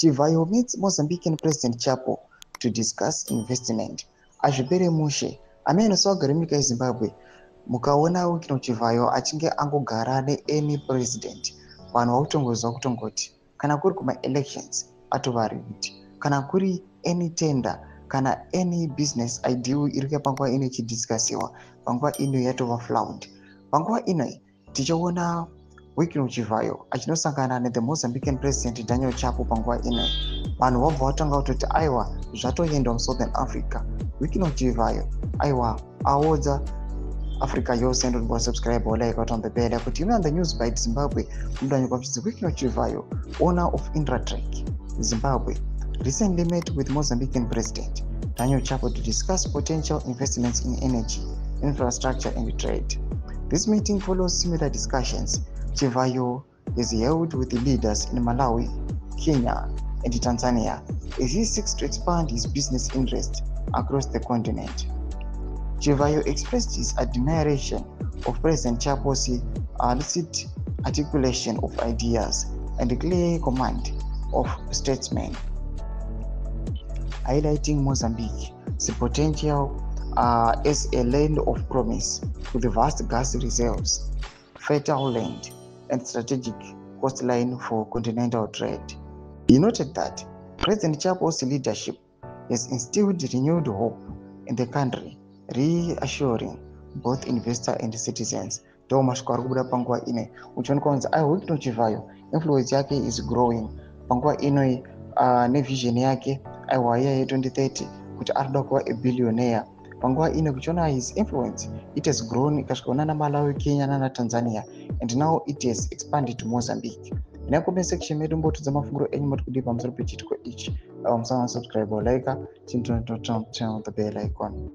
Chivayo meets Mozambican President Chapo to discuss investment. Azvipere mushe amene swagara munyika yeZimbabwe mukaona Wycliffe Chivayo achinge angogara any president vanhu vakutongozwa kutongoti kana kuri kuma-elections atova ready, kana kuri any tender kana any business idea iri panguva ino ichidiscussiwa panguva ino yatova flaunted. Panguva ino tichaona Wycliffe Chivayo achinosangana the Mozambican president Daniel Chapo panguva ino vanhu vabva vatanga kutoti aiwa zvatoenda Southern Africa. Wycliffe Chivayo aiwa aodza Africa yose ndo subscribe like on the bell kuti you on the news by Zimbabwe mndanyo kwamchizi Wycliffe Chivayo, owner of Intratrack Zimbabwe, recently met with Mozambican president Daniel Chapo to discuss potential investments in energy, infrastructure and trade. This meeting follows similar discussions Chivayo is held with the leaders in Malawi, Kenya and Tanzania as he seeks to expand his business interests across the continent. Chivayo expressed his admiration of President Chapo's lucid articulation of ideas and clear command of statesmen, highlighting Mozambique's potential as a land of promise with vast gas reserves, fertile land, and strategic coastline for continental trade. He noted that President Chapo's leadership has instilled renewed hope in the country, reassuring both investors and citizens. Ndo masviko ari kubuda panguva ino uchioneka kunzi Wycliffe Chivayo influence yake is growing panguva ino nevision yake aiwa iya ye2030 kuti arikuda kuva a billionaire. Panguva ino kuchiona his influence it has grown ikasvika nana Malawi, Kenya nana Tanzania and now it has expanded to Mozambique. Comment section medu mbotudza mafunguro enyu mati kudi pamusoro pechitiko ichi. Musanga subscribe like, turn on the bell icon.